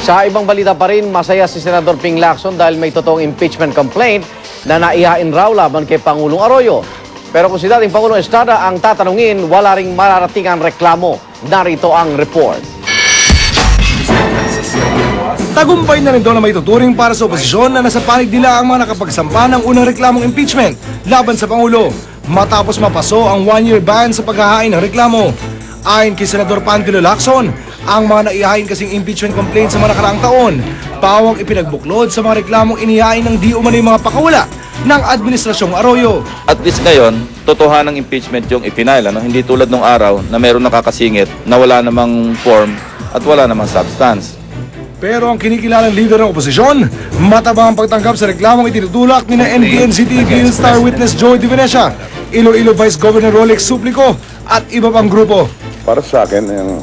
Sa ibang balita pa rin, masaya si Senador Ping Lacson dahil may totoong impeachment complaint na naihain raw laban kay Pangulong Arroyo. Pero kung si dating Pangulong Estrada ang tatanungin, wala ring mararatingan reklamo. Narito ang report. Tagumpay na rin daw na may tuturing para sa oposisyon na nasa panig nila ang mga nakapagsampa ng unang reklamong impeachment laban sa Pangulo matapos mapaso ang one-year ban sa paghahain ng reklamo. Ayon kay Senador Panfilo Lacson, ang mga naihain kasing impeachment complaints sa mga nakaraang taon, pawang ipinagbuklod sa mga reklamong inihain ng di umano'y mga pakawala ng Administrasyong Arroyo. At least ngayon, totohanang impeachment yung ipinail, hindi tulad nung araw na meron nakakasingit na wala namang form at wala namang substance. Pero ang kinikilalang leader ng oposisyon, matabang ang pagtanggap sa reklamong itinutulak ni na NBNCT Bill Star Witness Joey De Venecia, Iloilo Vice Governor Rolex Suplico at iba pang grupo. Para sa akin, ang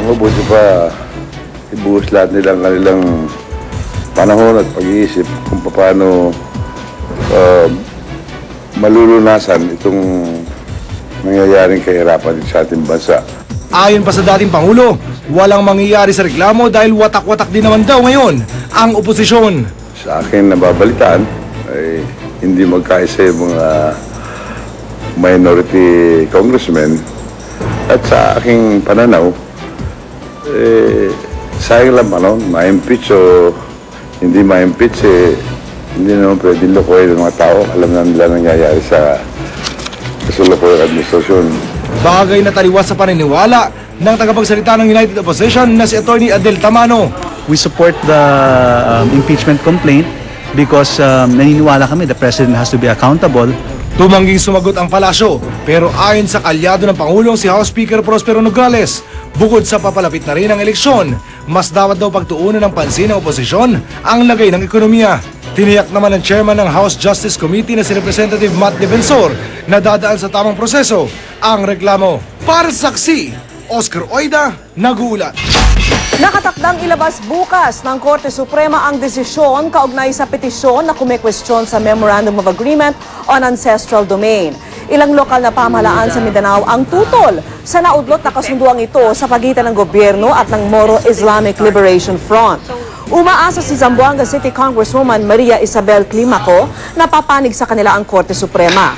mabuti pa ibuhos lahat nilang kanilang panahon at pag-iisip kung paano malulunasan itong nangyayaring kahirapan sa ating bansa. Ayon pa sa dating Pangulo, walang mangyayari sa reklamo dahil watak-watak din naman daw ngayon ang oposisyon. Sa akin nababalitaan ay hindi magkaisa yung mga minority congressmen at sa aking pananaw sayang lang ma-impeach o hindi ma-impeach hindi naman pwede lokohin ng mga tao. Alam na nila nangyayari sa lokohin administrasyon. Bagay na taliwas sa paniniwala ng tagapagsalita ng United Opposition na si Attorney Adel Tamano. We support the impeachment complaint because naniniwala kami the President has to be accountable. Tumangging sumagot ang palasyo, pero ayon sa kalyado ng Pangulong si House Speaker Prospero Nograles, bukod sa papalapit na rin ang eleksyon, mas dapat daw pagtuunan ng pansin ng oposisyon ang lagay ng ekonomiya. Tiniyak naman ng chairman ng House Justice Committee na si Representative Matt Defensor na dadaan sa tamang proseso ang reklamo. Para sa saksi, Oscar Oida, nag-uulat. Nakatakdang ilabas bukas ng Korte Suprema ang desisyon kaugnay sa petisyon na kumekwestiyon sa Memorandum of Agreement on Ancestral Domain. Ilang lokal na pamahalaan sa Mindanao ang tutol sa naudlot na kasunduang ito sa pagitan ng gobyerno at ng Moro Islamic Liberation Front. Umaasa si Zamboanga City Congresswoman Maria Isabel Climaco na papanig sa kanila ang Korte Suprema.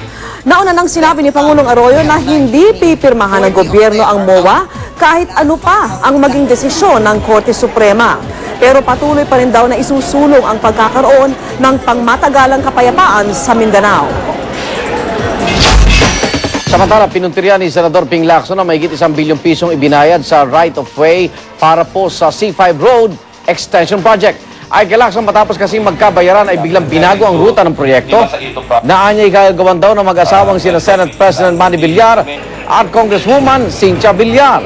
Nauna nang sinabi ni Pangulong Arroyo na hindi pipirmahan ng gobyerno ang MOA kahit ano pa ang maging desisyon ng Korte Suprema. Pero patuloy pa rin daw na isusulong ang pagkakaroon ng pangmatagalang kapayapaan sa Mindanao. Samantala, pinuntiryan ni Senador Ping Lacson na mahigit 1 bilyong pisong ibinayad sa right-of-way para po sa C5 Road Extension Project. Ay kay Lacson matapos kasing magkabayaran ay biglang binago ang ruta ng proyekto. Naanya'y gagawan daw ng mag-asawang sina Senate President Manny Villar at Congresswoman Cynthia Villar.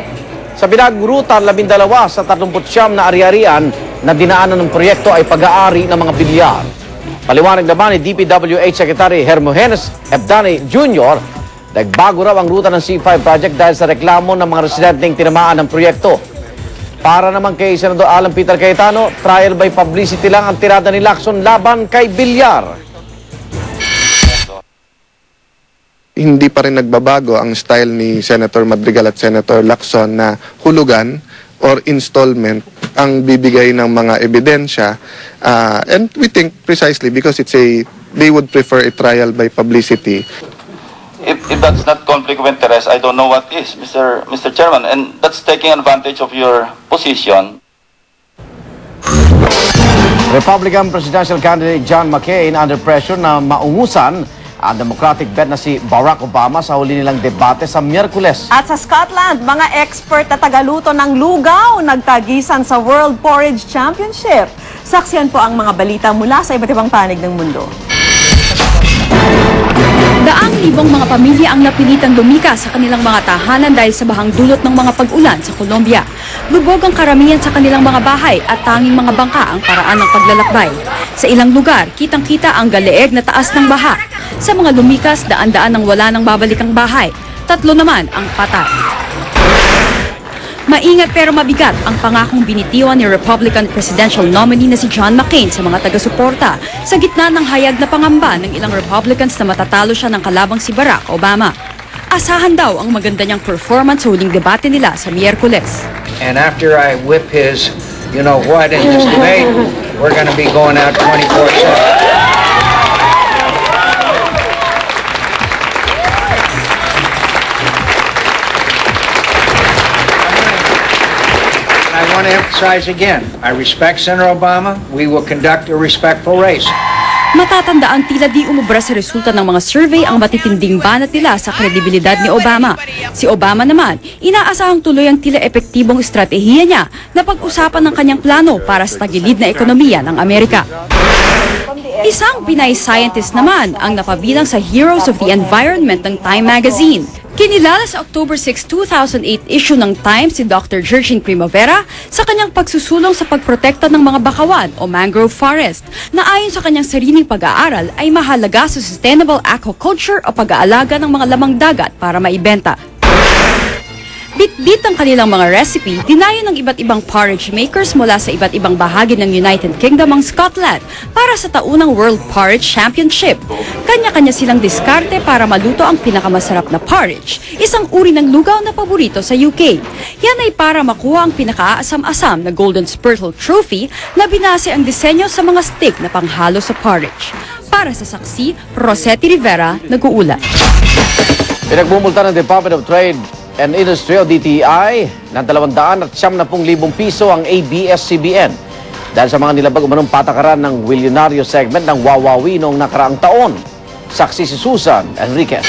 Sa binagong ruta, 12 sa 39 na ari-arian na dinaanan ng proyekto ay pag-aari ng mga Villar. Paliwanag naman ni DPWH Secretary Hermogenes Ebdani Jr. nagbago raw ang ruta ng C5 project dahil sa reklamo ng mga residenteng tinamaan ng proyekto. Para naman kay Senador Alan Peter Cayetano, trial by publicity lang ang tirada ni Lacson laban kay Villar. Hindi pa rin nagbabago ang style ni Senator Madrigal at Senator Lacson na hulugan or installment ang bibigay ng mga ebidensya. And we think precisely because they would prefer a trial by publicity. If that's not conflict of interest, I don't know what is, Mr. Chairman, and that's taking advantage of your position. Republican presidential candidate John McCain under pressure na maungusan ang Democratic bet na si Barack Obama sa huli nilang debate sa Miyerkules. At sa Scotland, mga expert na tagaluto ng lugaw nagtagisan sa World Porridge Championship. Saksiyan po ang mga balita mula sa iba't ibang panig ng mundo. Daang libong mga pamilya ang napilitang lumikas sa kanilang mga tahanan dahil sa bahang dulot ng mga pag-ulan sa Colombia. Lubog ang karamihan sa kanilang mga bahay at tanging mga bangka ang paraan ng paglalakbay. Sa ilang lugar, kitang-kita ang galeeg na taas ng baha. Sa mga lumikas, daan-daan ang wala ng babalikang bahay. 3 naman ang patay. Maingat pero mabigat ang pangakong binitiwan ni Republican presidential nominee na si John McCain sa mga taga-suporta sa gitna ng hayag na pangamba ng ilang Republicans na matatalo siya ng kalabang si Barack Obama. Asahan daw ang maganda niyang performance sa huling debate nila sa Miyerkules. And after I whip his you know what in this debate. We're going to be going out 24/7. I want to emphasize again, I respect Senator Obama. We will conduct a respectful race. Matatandaan tila di umubra sa resulta ng mga survey ang matitinding banat nila sa kredibilidad ni Obama. Si Obama naman, inaasahang tuloy ang tila epektibong estratehiya niya na pag-usapan ng kanyang plano para sa tagilid na ekonomiya ng Amerika. Isang Pinay scientist naman ang napabilang sa Heroes of the Environment ng Time Magazine. Kinilala sa October 6, 2008 issue ng Time si Dr. Jerchin Primavera sa kanyang pagsusulong sa pagprotekta ng mga bakawan o mangrove forest na ayon sa kanyang sariling pag-aaral ay mahalaga sa sustainable aquaculture o pag-aalaga ng mga lamang dagat para maibenta. Bit-bit ang kanilang mga recipe, dinayo ng iba't ibang porridge makers mula sa iba't ibang bahagi ng United Kingdom ang Scotland para sa taunang World Porridge Championship. Kanya-kanya silang diskarte para maluto ang pinakamasarap na porridge, isang uri ng lugaw na paborito sa UK. Yan ay para makuha ang pinakaasam-asam na Golden Spurtle Trophy na binase ang disenyo sa mga stick na panghalo sa porridge. Para sa saksi, Rosetti Rivera, nag-uulat. Pinagbumulta ng Department of Trade and Industry o DTI ng 270,000 piso ang ABS-CBN dahil sa mga nilabag umanong patakaran ng milyonaryo segment ng Wawawi noong nakaraang taon. Saksi si Susan Enriquez.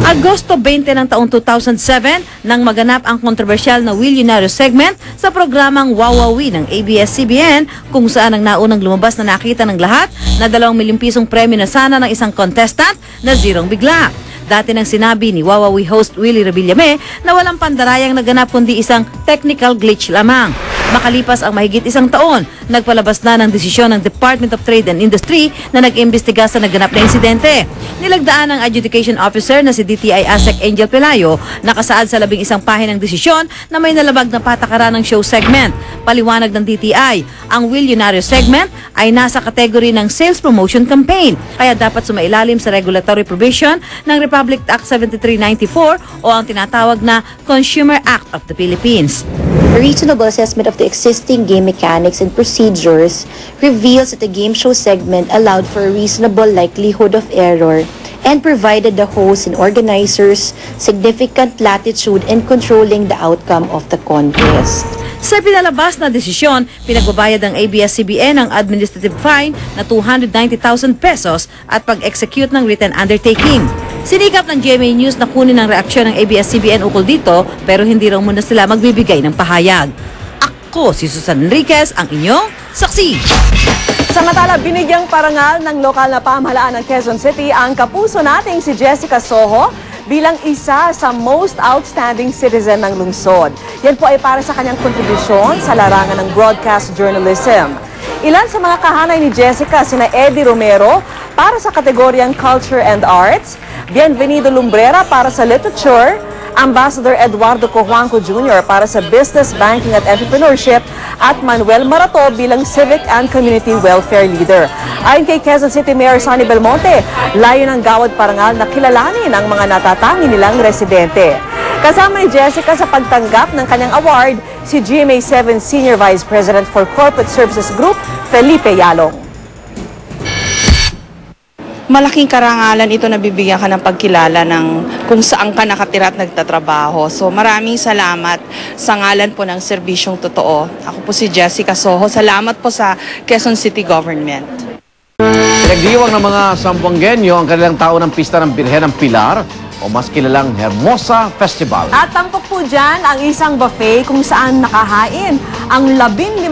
Agosto 20 ng taong 2007 nang maganap ang kontrobersyal na milyonaryo segment sa programang Wawawi ng ABS-CBN kung saan ang naunang lumabas na nakita ng lahat na 2 milyong pisong premyo na sana ng isang contestant na zerong bigla. Dati nang sinabi ni Wawawi host Willie Revillame na walang pandarayang naganap kundi isang technical glitch lamang. Makalipas ang mahigit isang taon, nagpalabas na ng desisyon ng Department of Trade and Industry na nag-imbestiga sa naganap na insidente. Nilagdaan ng adjudication officer na si DTI ASEC Angel Pelayo nakasaad sa 11 pahinang desisyon na may nalabag na patakaran ng show segment. Paliwanag ng DTI, ang milyonaryo segment ay nasa kategory ng sales promotion campaign, kaya dapat sumailalim sa regulatory provision ng Republic Act 7394 o ang tinatawag na Consumer Act of the Philippines. A reasonable assessment of the existing game mechanics and procedures reveals that the game show segment allowed for a reasonable likelihood of error and provided the hosts and organizers significant latitude in controlling the outcome of the contest. Sa pinalabas na desisyon, pinagbabayad ng ABS-CBN ang administrative fine na 290,000 pesos at pag-execute ng written undertaking. Sinikap ng GMA News na kunin ang reaksyon ng ABS-CBN ukol dito pero hindi raw muna sila magbibigay ng pahayag. Ako si Susan Enriquez, ang inyong saksi. Samantala, binigyang parangal ng lokal na pamahalaan ng Quezon City ang kapuso nating si Jessica Soho bilang isa sa most outstanding citizen ng lungsod. Yan po ay para sa kanyang kontribusyon sa larangan ng broadcast journalism. Ilan sa mga kahanay ni Jessica sina Eddie Romero para sa kategoryang Culture and Arts, Bienvenido Lumbrera para sa Literature, Ambassador Eduardo Cojuangco Jr. para sa Business, Banking at Entrepreneurship at Manuel Marato bilang Civic and Community Welfare Leader. Ayon kay Quezon City Mayor Sonny Belmonte, layo ng gawad parangal na kilalanin ang mga natatangi nilang residente. Kasama ni Jessica sa pagtanggap ng kanyang award, si GMA 7 Senior Vice President for Corporate Services Group, Felipe Yalong. Malaking karangalan ito na bibigyan ka ng pagkilala ng kung saan ka nakatira at nagtatrabaho. So maraming salamat sa ngalan po ng serbisyong totoo. Ako po si Jessica Soho. Salamat po sa Quezon City Government. Pinagdiwang ng mga Sambuangueño ang kanilang taon ng Pista ng Birhen ng Pilar o mas kilalang Hermosa Festival. At tampok po dyan ang isang buffet kung saan nakahain ang 15,000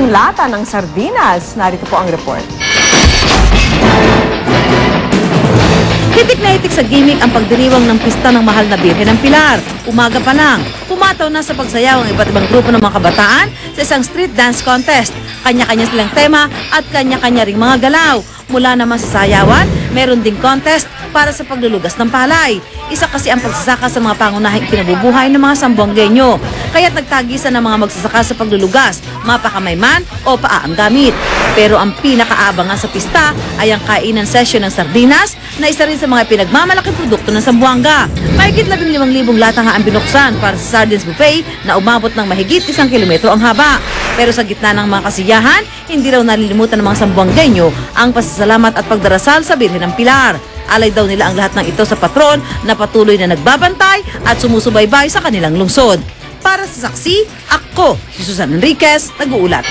lata ng sardinas. Narito po ang report. Hitik na hitik sa gimmick ang pagdiriwang ng pista ng mahal na Birhen ng Pilar. Umaga pa lang, pumataw na sa pagsayaw ang iba't ibang grupo ng mga kabataan sa isang street dance contest. Kanya-kanya silang tema at kanya-kanya ring mga galaw. Mula naman sa sayawan, meron ding contest para sa paglulugas ng palay. Isa kasi ang pagsasaka sa mga pangunahing kinabubuhay ng mga Sambuangueño. Kaya't nagtagisan ng mga magsasaka sa paglulugas, mapakamay man o paa ang gamit. Pero ang pinakaabangan sa pista ay ang kainan session ng sardinas na isa rin sa mga pinagmamalaking produkto ng Zamboanga. Mahigit 15,000 lata nga ang binuksan para sa sardines buffet na umabot ng mahigit 1 kilometro ang haba. Pero sa gitna ng mga kasiyahan, hindi raw nalilimutan ng mga Sambuangueño ang pasasalamat at pagdarasal sa Birhen ng Pilar. Alay daw nila ang lahat ng ito sa patron na patuloy na nagbabantay at sumusubaybay sa kanilang lungsod. Para sa Saksi, ako, si Susan Enriquez, nag-uulat.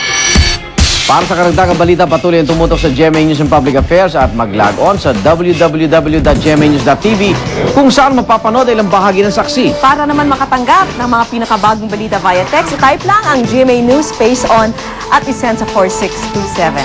Para sa karagdagang balita, patuloy ang tumutok sa GMA News and Public Affairs at mag-log on sa www.gmanews.tv kung saan mapapanood ilang bahagi ng Saksi. Para naman makatanggap ng mga pinakabagong balita via text, type lang ang GMA News Space On at isend sa 4627.